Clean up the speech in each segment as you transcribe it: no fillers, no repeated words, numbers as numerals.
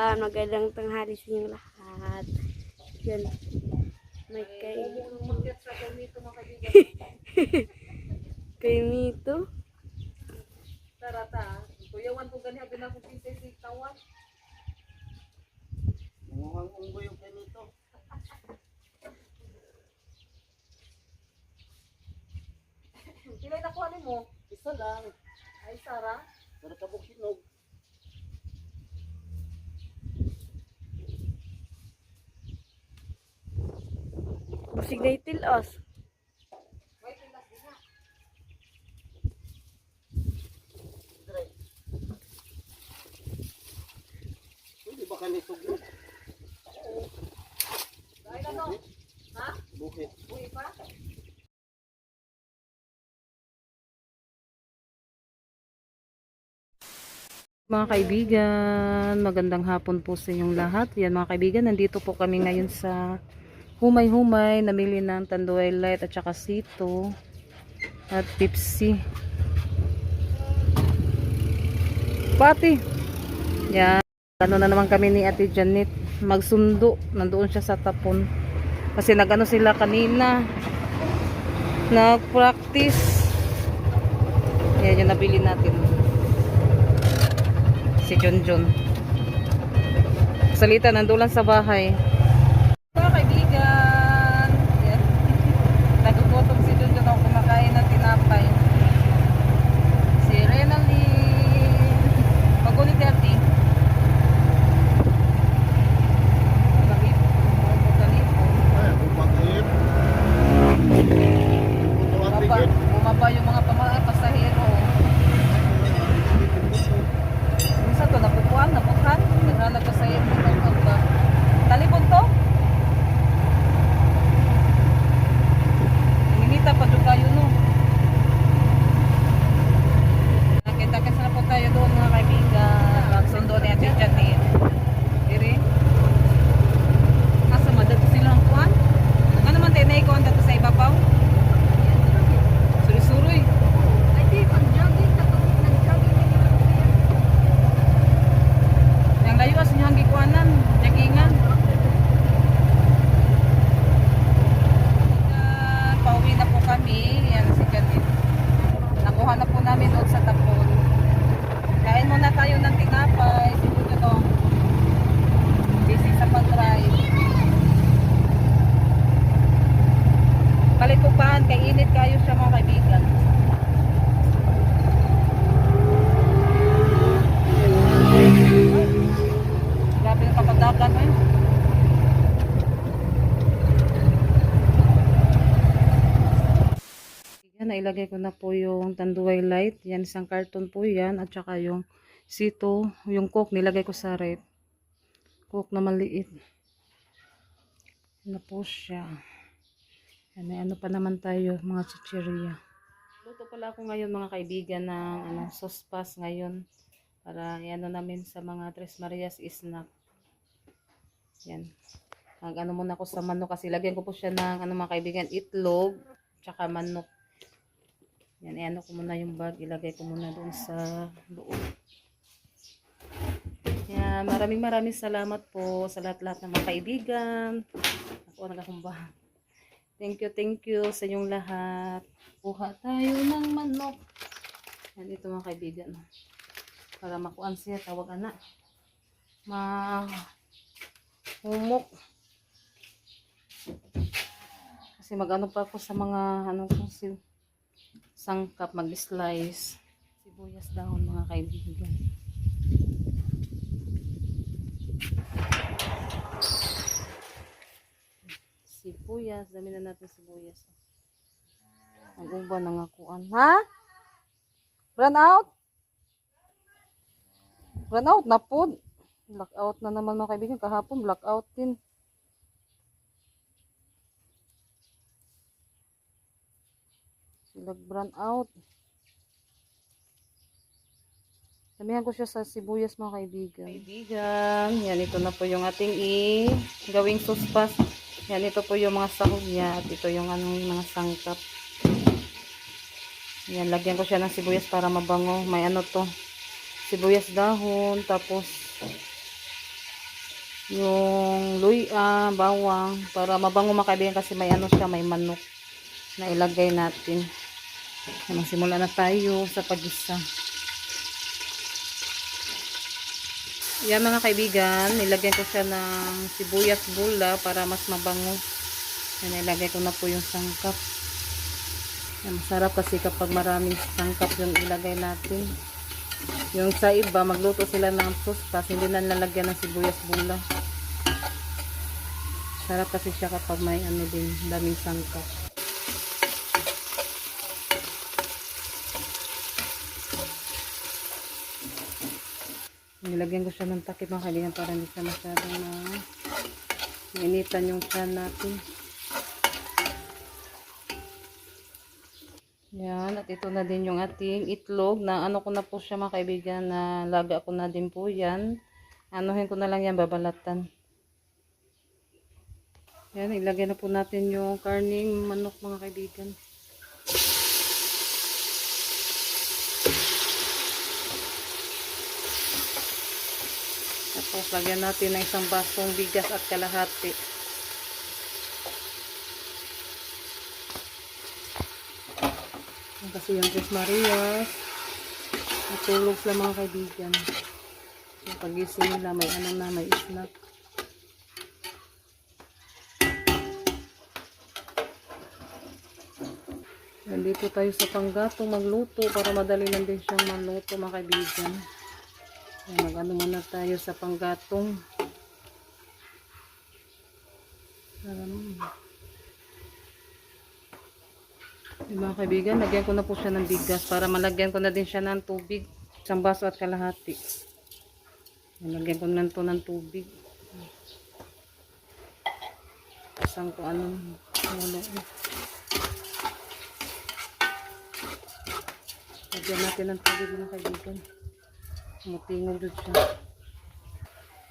kaibigan, magandang tanghali sa inyong lahat. Yan. May kay Mito. Tarata. Kuyawan ko gani abi na ko kisay si kawan. Mukhang unggoy yung ganito. Pilay na kuha mo. Isa lang. Ay Sara. Pero tabok hinog. Busig na itilos. May tilas din na. Dre. Hindi ba ganito yun? Dahil ano? Ha? Bukit. Uy pa? Mga kaibigan, magandang hapon po sa inyong lahat. Yan mga kaibigan, nandito po kami ngayon sa Humay-Humay, namili ng Tanduay Light at saka Sito at Pepsi. Pati! Yan, ano na naman kami ni Ate Janet, magsundo, nandoon siya sa tapon. Kasi nagano sila kanina, nag-practice. Yan yung nabili natin. Si Junjun. Salita, nandulan sa bahay. Mga kaibigan. Yeah. Nagugutom si Junjun ako kumakain ng tinapay. Si Renalyn. Pagulit dati. Bumaba yung mga pasahero. Sa to napupuan, napukhan, naghanap ka sa iyo ba? Talipod to? Ninita pa doon kayo no. Nakita-kita na po tayo doon mga kaibigan. Magsundo ni Ate Janet. Diri. Asa madad silang kuan? Ano man tayo naikuan dito sa ibabaw? Suri-suroy. Ay di, pag-jogging kapag nag-jogging. Yang layo as niyang gikuanan, jagingan. Pauwi na po kami. Yan si Janet. Nakuha na po namin doon sa tapon. Kain muna tayo ng tinapay. Siguro to. Busy sa pag-drive. Palit ko pa, kay init kayo siya mga kaibigan. Grabe yung kapadagan mo yun. Yan, nailagay ko na po yung Tanduay Light. Yan, isang carton po yan. At saka yung Sito, yung Coke, nilagay ko sa rep. Coke na maliit. Yan na po siya. Yan, may ano pa naman tayo, mga chichirya. Luto pala ako ngayon mga kaibigan ng sospas ngayon. Para ano namin sa mga Tres Marias snack. Yan. Mag-ano muna ako sa manok kasi lagyan ko po siya ng mga kaibigan, itlog, tsaka manok. Yan, i-ano ko muna yung bag, ilagay ko muna doon sa loob. Yan, maraming salamat po sa lahat-lahat ng mga kaibigan. Ako nagkakumbahan. Thank you sa inyong lahat. Kuha tayo ng manok. Yan, ito mga kaibigan. Para makuan siya, tawag anak. Humok. Kasi mag-ano pa ako sa mga sangkap, mag-slice. Sibuyas dahon mga kaibigan. Sibuyas, dami na natin sibuyas. Ang uban ng akuan. Ha? Run out? Run out na po. Blackout na naman mga kaibigan. Kahapon blackout din. Nag-brown out. Damihan ko siya sa sibuyas mga kaibigan. Kaibigan, yan ito na po yung ating gawing suspas. Yan ito po yung mga sahog niya at ito yung mga sangkap. Yan, lagyan ko siya ng sibuyas para mabango. May ano to, sibuyas dahon, tapos yung luya, bawang, para mabango mga kaibigan kasi may ano siya, may manok na ilagay natin. Magsimula na tayo sa paggisa. Yan mga kaibigan, nilagyan ko siya ng sibuyas bula para mas mabango. Yan, nilagay ko na po yung sangkap. Yan, masarap kasi kapag maraming sangkap yung ilagay natin. Yung sa iba, magluto sila ng sauce tapos hindi na nalagyan ng sibuyas bula. Sarap kasi siya kapag may ano din, daming sangkap. Nilagyan ko siya ng takip mga kaibigan para hindi siya masyadong na initan yung tiyan natin. Yan, at ito na din yung ating itlog na ano ko na po siya mga kaibigan, na laga ko na din po yan. Anuhin ko na lang yan, babalatan. Yan, ilagay na po natin yung karning manok mga kaibigan. Tapos lagyan natin ng isang basong bigas at kalahati. Kasi yung Diyos Marias natulog sila mga kaibigan. Yung pagising nila may ano na, may snack. Nandito tayo sa panggatong magluto para madali lang din siyang maluto mga kaibigan. Mag-ano muna tayo sa panggatong. Mga kaibigan, lagyan ko na po siya ng bigas para malagyan ko na din siya ng tubig. Isang baso at kalahati. Lagyan ko na ito ng tubig. Isang ko anong mulo. Lagyan natin ng tubig mga kaibigan. Mutingog doon siya.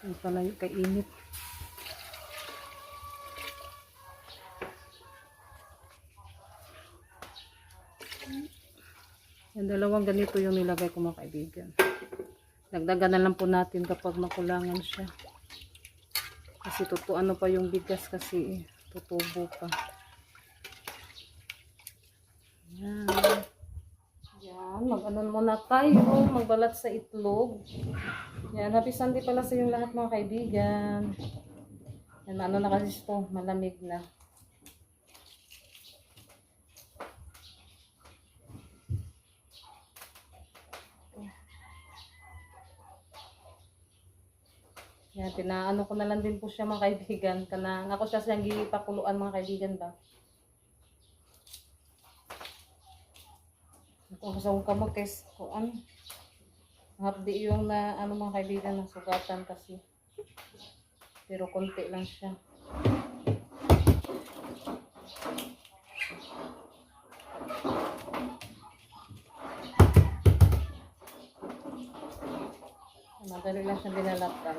Ang pala yung kainit. Yung dalawang ganito yung nilagay ko mga kaibigan. Dagdagan na lang po natin kapag makulangan siya. Kasi ano pa yung bigas kasi tutubo pa. Yan. Yan. Mag-ano muna tayo. Magbalat sa itlog. Yan. Happy Sunday pala sa yung lahat mga kaibigan. Yan. Ano na kasi ito? Malamig na. Yan, tinaano ko na lang din po siya mga kaibigan. Kanang ako siya siyang gipakuluan mga kaibigan ba. Kung sa kamotes, kuan. Hapdi yung na ano mga kaibigan ng sugatan kasi. Pero konti lang siya. Madali lang siya binalatan.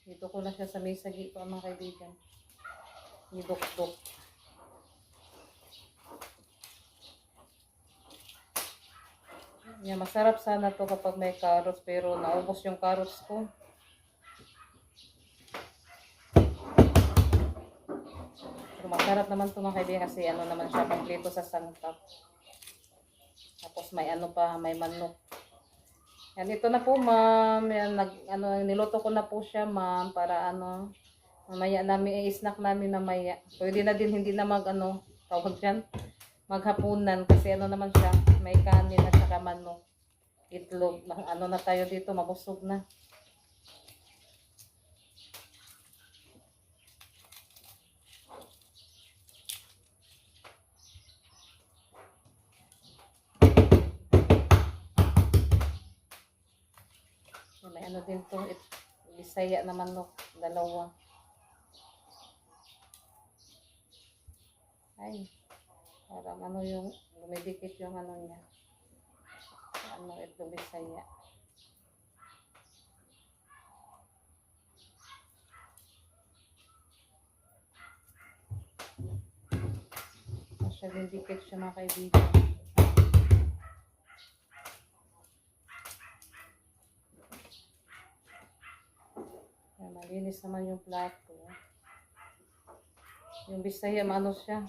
Dito ko na siya sa may sagi ko mga kaibigan. Nidok-dok. Yeah, masarap sana to kapag may carrots pero naubos yung carrots ko. Pero masarap naman to mga kaibigan kasi ano naman siya, kompleto sa sangkap. Tapos may ano pa, may manok. Yan, ito na po ma'am. Yan, niluto ko na po siya ma'am para ano, mamaya namin, i-snack namin mamaya. Pwede na din, hindi na tawag dyan, maghapunan kasi ano naman siya, may kanin at saka manok, itlog. Ano na tayo dito, mabusog na. May ano din to, Bisaya na manok, dalawa. Ay, parang ano yung, lumidikit yung ano niya. Ano ito, Bisaya. Masyadong dikit siya mga kaibigan. Malinis naman yung plato. Yung Bisaya, ano siya.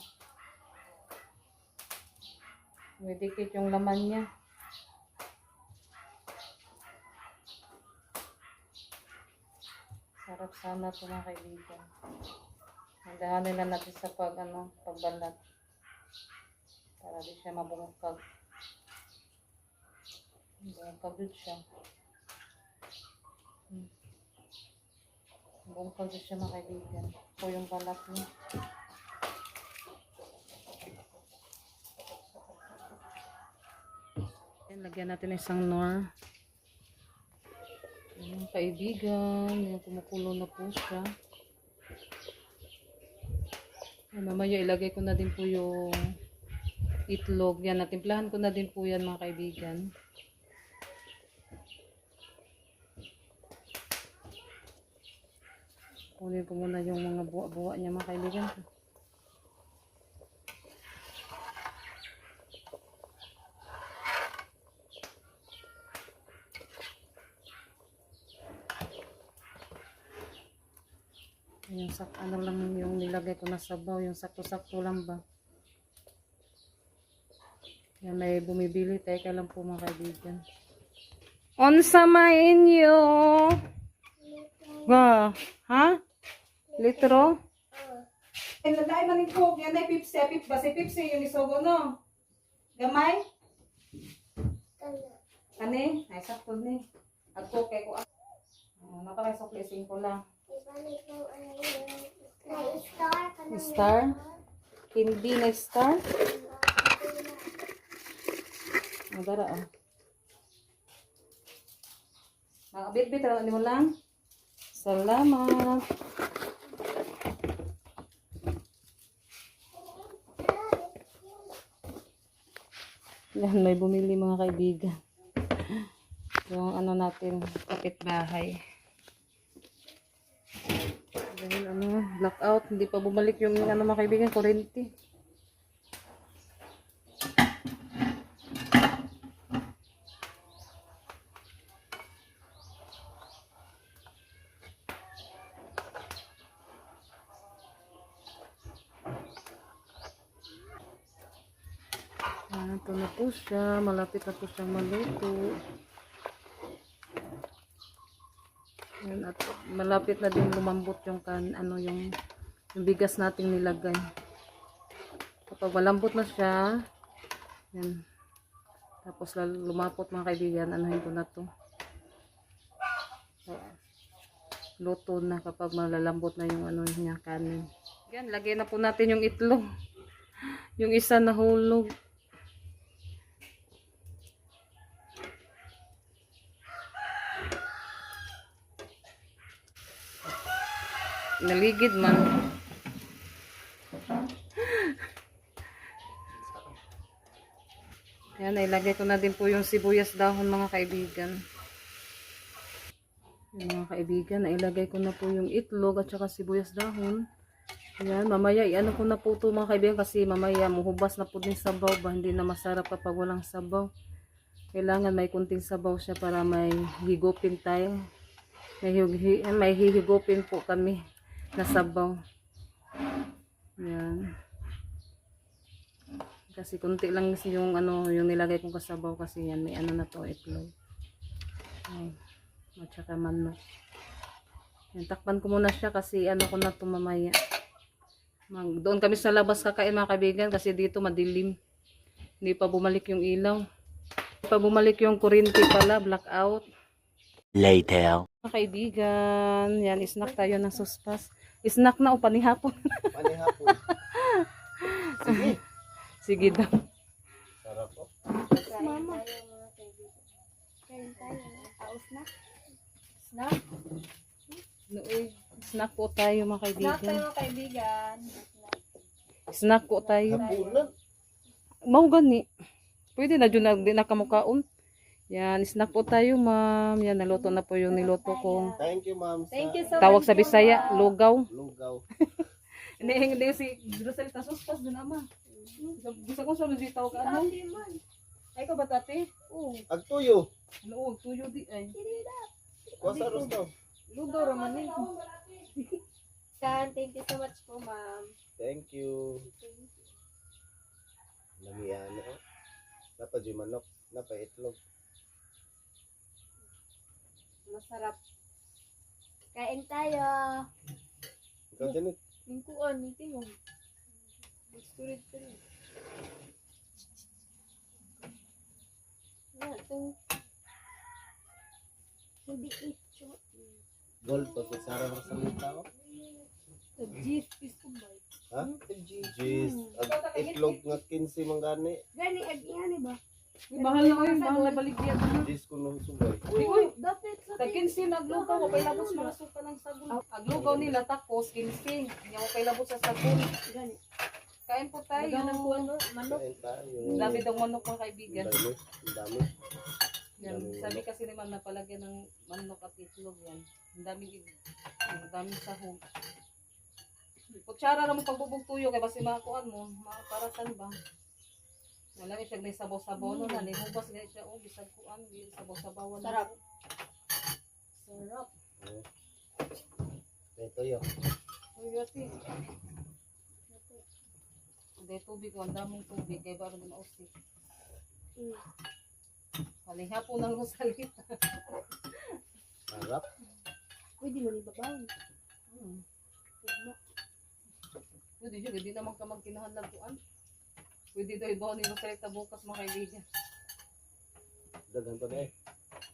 May dikit yung laman niya. Sarap sana ito mga kaibigan. Handahanin na natin sa pagbalat. Para di siya mabungkag. Bungkag din siya. Bungkag din siya mga kaibigan. Ito yung balat niya. Lagyan natin isang nor. Yung kaibigan, yung kumukulo na po siya. Mamaya ilagay ko na din po yung itlog. Yan, natimplahan ko na din po yan mga kaibigan. Kunin ko muna yung mga buwa-buwa niya mga kaibigan. Yung ano lang yung nilagay ko na sabaw, yung sakto-sakto lang ba. Yan, may bumibili, teka lang po mga kaibigan. Unsa may inyo? Ba, ha? Litro? Dahil man yung coke, yan ay pipsi, pipsi yung isogo no? Gamay? Kani? Ay, sakto ni. At coke ko. Napakasuklisin ko lang. Star? Hindi na star? Magara ah. Bit-bit lang mo lang. Salamat. Yan, may bumili mga kaibigan. Yung ano natin, kapitbahay. Dahil blackout, hindi pa bumalik yung mga kaibigan, kurente. Ito na po siya, malapit na po siyang maluto. Yan, at malapit na din lumambot yung yung bigas nating nilagay. Kapag malambot na siya, yan. Tapos lumapot mga kaibigan, anuhin ko na to. So, luto na kapag malalambot na yung niya, kanin. Yan, lagyan na po natin yung itlog. Yung isa nahulog. Naligid man. Yan, ilagay ko na din po yung sibuyas dahon mga kaibigan. Yung mga kaibigan, ilagay ko na po yung itlog at saka sibuyas dahon. Yan, mamaya iano ko na po ito mga kaibigan kasi mamaya muhubas na po din sabaw ba. Hindi na masarap kapag walang sabaw. Kailangan may kunting sabaw siya para may higupin tayo. May hihigupin po kami na sabaw. Yan. Kasi kunti lang yung yung nilagay kong kasabaw kasi yan may na to itlog. At saka manok. Yan, takpan ko muna siya kasi ko na to mamaya. Doon kami sa labas kakain mga kaibigan kasi dito madilim. Hindi pa bumalik yung ilaw. Hindi pa bumalik yung kuryente pala, blackout. Later. Mga kaibigan, yan, snack tayo ng suspas. Snack na o panihapon. Panihapon. Sige. Sige daw. Sarap po. Mama. Kain tayo. Snack. Snack. Snack po tayo mga Snack tayo kaibigan. mga kaibigan. Snack po tayo. Hapunan. Mau gani. Pwede na dyan na kamukaon. Yan, snack po tayo ma'am. Yan, naluto na po yung niluto kong Thank you, ma'am. Thank you so tawag much. sa Bisaya, lugaw. Lugaw. Hindi si Rosel tasuspas doon ama. Gusto ko sa lugi tawag ano? Ay ko ba tate? Oo. Agtuyo. Oo, tuyo di ay. Kuwasa ros daw. Lugaw raman eh. Kan, thank you so much po, ma'am. Thank you. Nangiyan oh. Napa di manok, napa itlog. Masarap. Kain tayo. Ikaw din eh. Lingkuan, tingong. Sturid-sturid. Yan, itong hindi ito. Gold pa sa Sarah ng salita oh. Jeez, piece ko ba? Ha? Jeez, ag itlog nga 15 man gani. Gani, ag-iyan ba? Mahal na kayo, mahal na baligyan. Jeez ko nung sugay. Uy, Dapat sa tagkin si naglugaw, wapay labos mga suka ng sagon. Aglugaw nila takos, kinsing. Hindi wapay labos sa sagon. Gani. Kain po tayo. Ganang po ano, manok. Kain tayo. Ang dami daw manok mga kaibigan. Ang dami. Yan, sabi kasi ni ma'am na palagyan ng manok at itlog yan. Ang daming sahog. Kutsara naman pagbubog tuyo kaya basi makakuan mo, makaparasan ba? Wala siya may sabaw-sabaw no na, hubas ganit siya oh, bisag kuan, sabaw-sabawan. Sarap. Sarap. Ito yun. Uy, yati. Hindi tubig, ang damong tubig, kaya ba naman mausik. Kaliha po ng Rosalita. Harap. Pwede mo ibabaw. Pwede siya, hindi naman ka magkinahanlag kuan. Pwede daw ibaw ni Rosalita bukas mga kaibigan. Daghan pa na eh.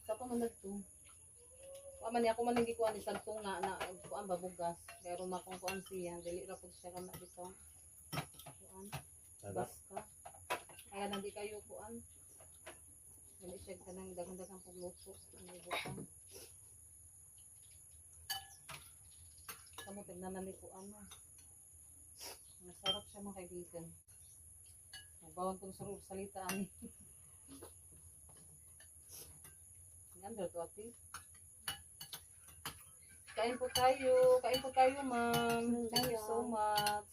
Sa pa man nagto. Kuan man niya, ako man nang gikuan isang tunga na kuan ba bugas. Pero makong kuan siya, dili ra pud siya kana bitaw. Kuan, Harap. baska. Kaya nandi kayo kuan. Dili siya kanang daghang-daghang pagluto. Ano butang. Kamu tignan na ni kuan mo. Masarap siya mga kaibigan. Magbawang kong sa salita ani. Ganda to ati. Kain po tayo ma'am. Thank you so much.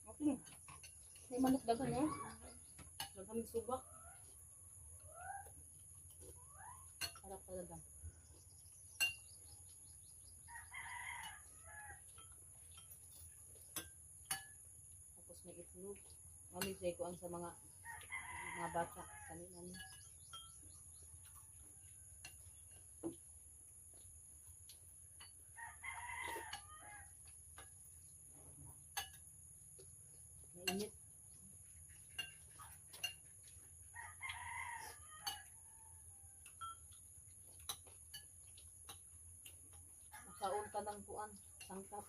Okay. May manok dagan eh. Dagan ng subak. Harap talaga. Tapos may itlog. Mamigay ko ang sa mga bata. Kanina niya. Mainit. Nakaon ka ng kuan. Sangkap.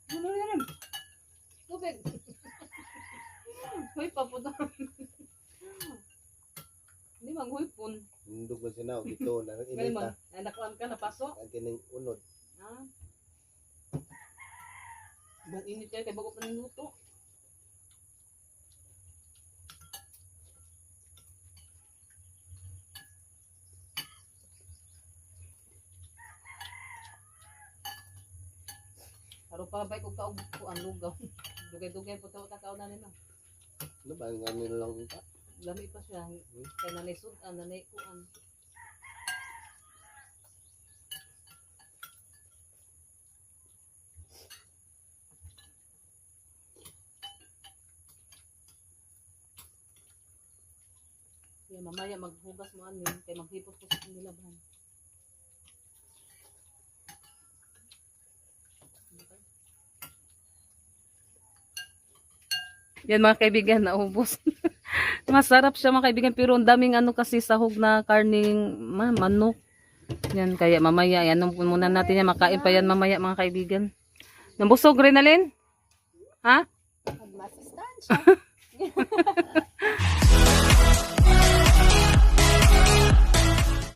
Ano yan? Tubig. Hoy, paputa. Hindi manghuypon. Nindog man sinaw dito na Ngayon man, inita. nakuan ka, napasok. Ang kining unod. Ah. Bang init kayo, kaya bago pa niluto. Pero pa ba ko ang lugaw. Dugay-dugay po ito kakao na nila. Ano ba nga nila lang ita? Lami pa siya. Kaya nanay sudan, nanay kuan. Kaya mamaya maghugas mo anin, kaya maghipos ko sa nilaban. Yan mga kaibigan, naubos. Masarap siya mga kaibigan, pero ang daming ano kasi sahog na karning manok. Yan, kaya mamaya, yan muna natin yan, makain pa yan mamaya mga kaibigan. Nambusog rin alin? Ha? Masustansya.